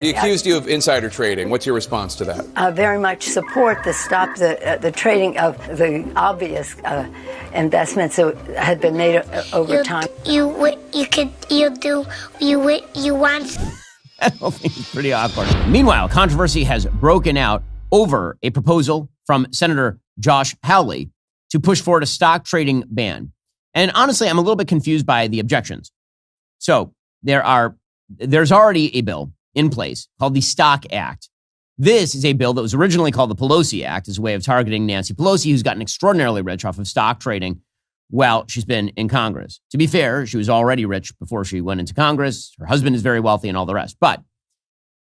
He accused you of insider trading. What's your response to that? I very much support the stop the trading of the obvious investments that had been made over time. You want. I don't think it's pretty awkward. Meanwhile, controversy has broken out over a proposal from Senator Josh Hawley to push forward a stock trading ban. And honestly, I'm a little bit confused by the objections. So there's already a bill in place called the Stock Act. This is a bill that was originally called the Pelosi Act as a way of targeting Nancy Pelosi, who's gotten extraordinarily rich off of stock trading while she's been in Congress. To be fair, she was already rich before she went into Congress. Her husband is very wealthy and all the rest. But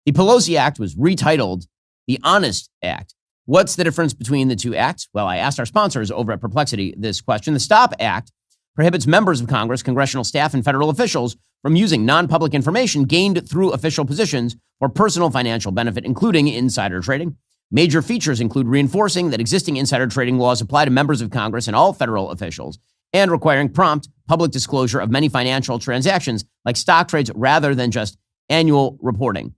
the Pelosi Act was retitled the Honest Act. What's the difference between the two acts? Well, I asked our sponsors over at Perplexity this question. The STOP Act prohibits members of Congress, congressional staff, and federal officials from using non-public information gained through official positions for personal financial benefit, including insider trading. Major features include reinforcing that existing insider trading laws apply to members of Congress and all federal officials, and requiring prompt public disclosure of many financial transactions like stock trades rather than just annual reporting.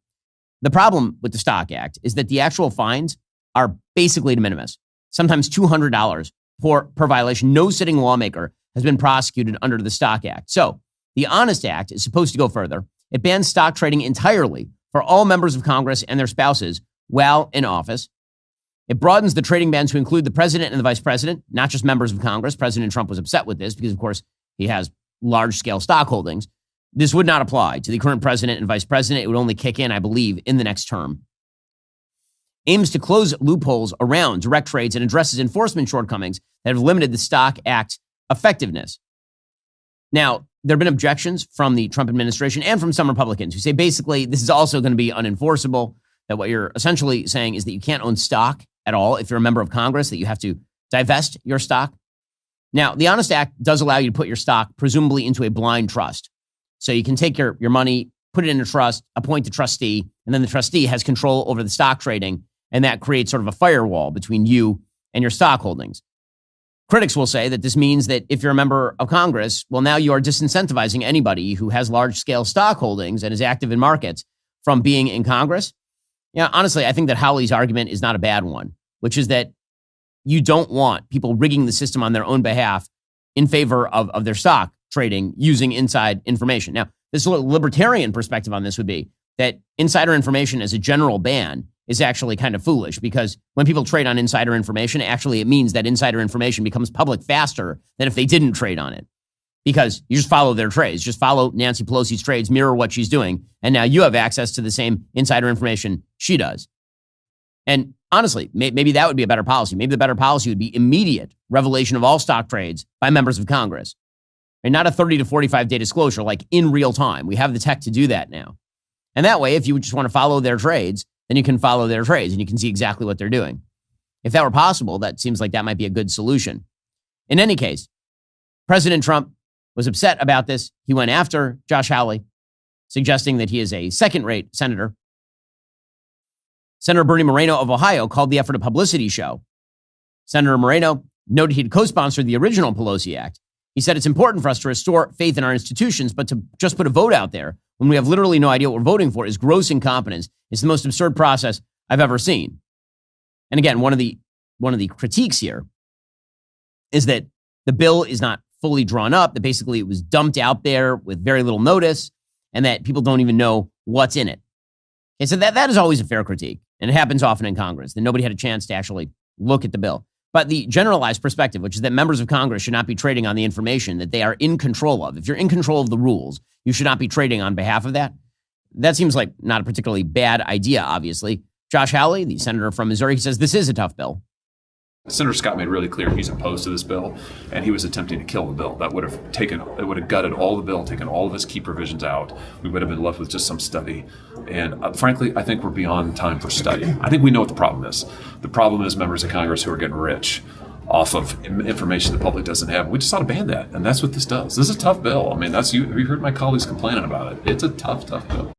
The problem with the Stock Act is that the actual fines are basically de minimis, sometimes $200 per violation. No sitting lawmaker has been prosecuted under the Stock Act. So the Honest Act is supposed to go further. It bans stock trading entirely for all members of Congress and their spouses while in office. It broadens the trading ban to include the president and the vice president, not just members of Congress. President Trump was upset with this because, of course, he has large-scale stock holdings. This would not apply to the current president and vice president. It would only kick in, I believe, in the next term. Aims to close loopholes around direct trades and addresses enforcement shortcomings that have limited the Stock Act's effectiveness. Now, there have been objections from the Trump administration and from some Republicans who say basically this is also going to be unenforceable, that what you're essentially saying is that you can't own stock at all if you're a member of Congress, that you have to divest your stock. Now, the Honest Act does allow you to put your stock presumably into a blind trust. So you can take your money, put it in a trust, appoint a trustee, and then the trustee has control over the stock trading, and that creates sort of a firewall between you and your stock holdings. Critics will say that this means that if you're a member of Congress, well, now you are disincentivizing anybody who has large-scale stock holdings and is active in markets from being in Congress. Yeah, honestly, I think that Hawley's argument is not a bad one, which is that you don't want people rigging the system on their own behalf in favor of their stock trading using inside information. Now, this libertarian perspective on this would be that insider information as a general ban is actually kind of foolish, because when people trade on insider information, actually it means that insider information becomes public faster than if they didn't trade on it, because you just follow their trades, just follow Nancy Pelosi's trades, mirror what she's doing, and now you have access to the same insider information she does. And honestly, maybe that would be a better policy. Maybe the better policy would be immediate revelation of all stock trades by members of Congress, and not a 30 to 45-day disclosure, like in real time. We have the tech to do that now. And that way, if you just want to follow their trades, then you can follow their trades and you can see exactly what they're doing. If that were possible, that seems like that might be a good solution. In any case, President Trump was upset about this. He went after Josh Hawley, suggesting that he is a second-rate senator. Senator Bernie Moreno of Ohio called the effort a publicity show. Senator Moreno noted he'd co-sponsored the original Pelosi Act. He said it's important for us to restore faith in our institutions, but to just put a vote out there when we have literally no idea what we're voting for is gross incompetence. It's the most absurd process I've ever seen. And again, one of the critiques here is that the bill is not fully drawn up, that basically it was dumped out there with very little notice, and that people don't even know what's in it. And so that is always a fair critique, and it happens often in Congress, that nobody had a chance to actually look at the bill. But the generalized perspective, which is that members of Congress should not be trading on the information that they are in control of. If you're in control of the rules, you should not be trading on behalf of that. That seems like not a particularly bad idea, obviously. Josh Hawley, the senator from Missouri, he says this is a tough bill. Senator Scott made really clear he's opposed to this bill, and he was attempting to kill the bill. It would have gutted all the bill, taken all of its key provisions out. We would have been left with just some study. And frankly, I think we're beyond time for study. I think we know what the problem is. The problem is members of Congress who are getting rich off of information the public doesn't have. We just ought to ban that, and that's what this does. This is a tough bill. I mean, have you heard my colleagues complaining about it? It's a tough bill.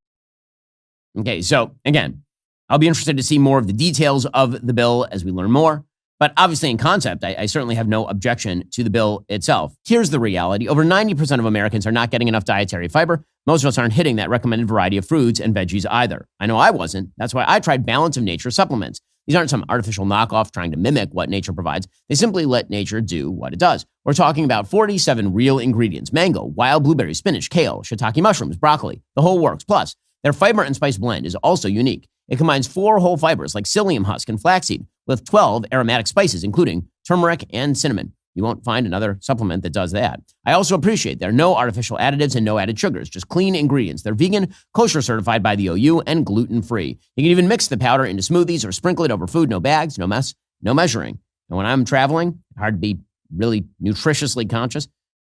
Okay, so again, I'll be interested to see more of the details of the bill as we learn more. But obviously, in concept, I certainly have no objection to the bill itself. Here's the reality. Over 90% of Americans are not getting enough dietary fiber. Most of us aren't hitting that recommended variety of fruits and veggies either. I know I wasn't. That's why I tried Balance of Nature supplements. These aren't some artificial knockoff trying to mimic what nature provides. They simply let nature do what it does. We're talking about 47 real ingredients: mango, wild blueberry, spinach, kale, shiitake mushrooms, broccoli, the whole works. Plus, their fiber and spice blend is also unique. It combines 4 whole fibers like psyllium husk and flaxseed with 12 aromatic spices, including turmeric and cinnamon. You won't find another supplement that does that. I also appreciate there are no artificial additives and no added sugars, just clean ingredients. They're vegan, kosher certified by the OU, and gluten-free. You can even mix the powder into smoothies or sprinkle it over food. No bags, no mess, no measuring. And when I'm traveling, hard to be really nutritiously conscious,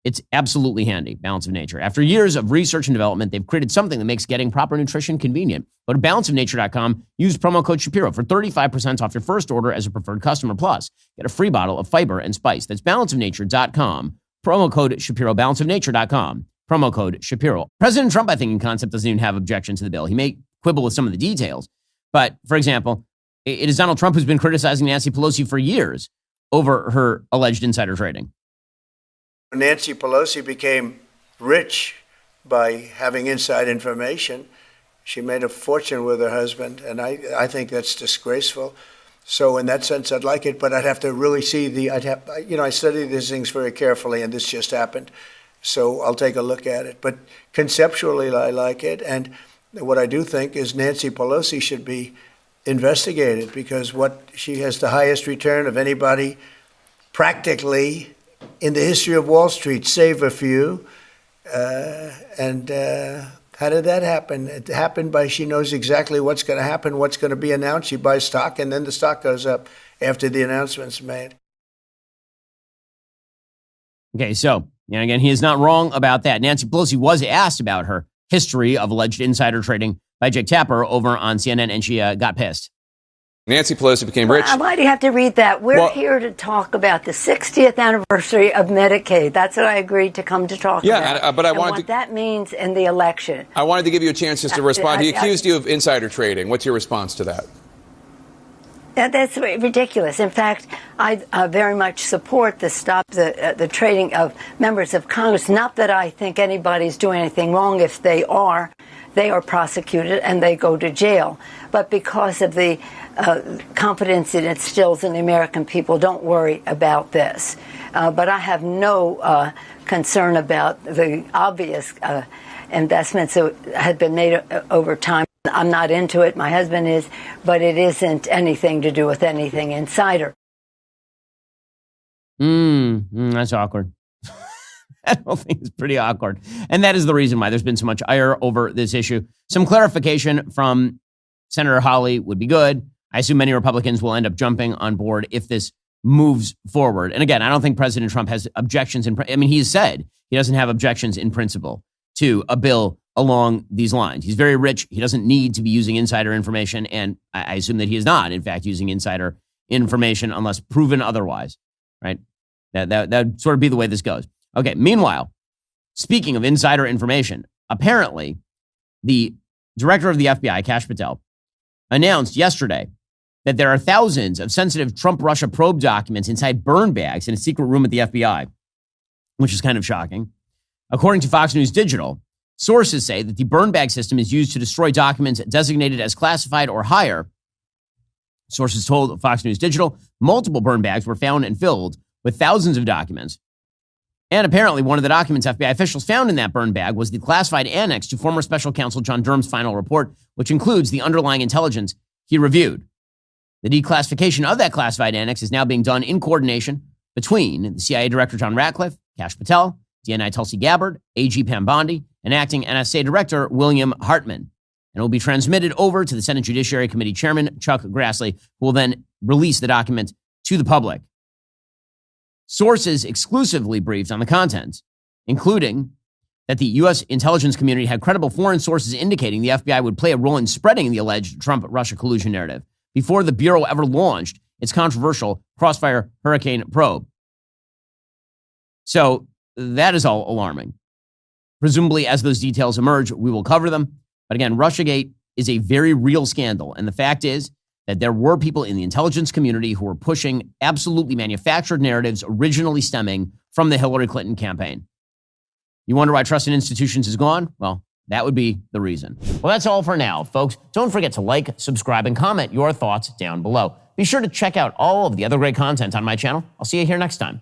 it's absolutely handy. Balance of Nature. After years of research and development, they've created something that makes getting proper nutrition convenient. Go to balanceofnature.com, use promo code Shapiro for 35% off your first order as a preferred customer. Plus, get a free bottle of fiber and spice. That's balanceofnature.com, promo code Shapiro, balanceofnature.com, promo code Shapiro. President Trump, I think, in concept, doesn't even have objections to the bill. He may quibble with some of the details. But, for example, it is Donald Trump who's been criticizing Nancy Pelosi for years over her alleged insider trading. Nancy Pelosi became rich by having inside information. She made a fortune with her husband, and I think that's disgraceful. So in that sense, I'd like it, but I'd have to really see I study these things very carefully, and this just happened. So I'll take a look at it. But conceptually, I like it. And what I do think is Nancy Pelosi should be investigated, because she has the highest return of anybody practically in the history of Wall Street, save a few. How did that happen? It happened by she knows exactly what's going to happen, what's going to be announced. She buys stock, and then the stock goes up after the announcement's made. Okay, so, again, he is not wrong about that. Nancy Pelosi was asked about her history of alleged insider trading by Jake Tapper over on CNN, and she got pissed. Nancy Pelosi became rich. Why do you have to read that? We're here to talk about the 60th anniversary of Medicaid. That's what I agreed to come to talk about. Yeah, but I wanted what that means in the election. I wanted to give you a chance just to respond. He accused you of insider trading. What's your response to that? That's ridiculous. In fact, I very much support the trading of members of Congress. Not that I think anybody's doing anything wrong. If they are prosecuted and they go to jail. But because of the confidence it instills in the American people, don't worry about this. But I have no concern about the obvious investments that had been made over time. I'm not into it. My husband is, but it isn't anything to do with anything insider. That's awkward. That whole thing is pretty awkward. And that is the reason why there's been so much ire over this issue. Some clarification from Senator Hawley would be good. I assume many Republicans will end up jumping on board if this moves forward. And again, I don't think President Trump has objections. He's said he doesn't have objections in principle to a bill along these lines. He's very rich. He doesn't need to be using insider information. And I assume that he is not, in fact, using insider information unless proven otherwise, right? That would sort of be the way this goes. Okay, meanwhile, speaking of insider information, apparently the director of the FBI, Kash Patel, announced yesterday that there are thousands of sensitive Trump-Russia probe documents inside burn bags in a secret room at the FBI, which is kind of shocking. According to Fox News Digital, sources say that the burn bag system is used to destroy documents designated as classified or higher. Sources told Fox News Digital multiple burn bags were found and filled with thousands of documents. And apparently one of the documents FBI officials found in that burn bag was the classified annex to former special counsel John Durham's final report, which includes the underlying intelligence he reviewed. The declassification of that classified annex is now being done in coordination between the CIA Director John Ratcliffe, Kash Patel, DNI Tulsi Gabbard, AG Pam Bondi, and acting NSA Director William Hartman. And it will be transmitted over to the Senate Judiciary Committee Chairman Chuck Grassley, who will then release the document to the public. Sources exclusively briefed on the contents, including that the U.S. intelligence community had credible foreign sources indicating the FBI would play a role in spreading the alleged Trump-Russia collusion narrative before the Bureau ever launched its controversial Crossfire Hurricane probe. So that is all alarming. Presumably, as those details emerge, we will cover them. But again, Russiagate is a very real scandal. And the fact is that there were people in the intelligence community who were pushing absolutely manufactured narratives originally stemming from the Hillary Clinton campaign. You wonder why trust in institutions is gone? Well, that would be the reason. Well, that's all for now, folks. Don't forget to like, subscribe, and comment your thoughts down below. Be sure to check out all of the other great content on my channel. I'll see you here next time.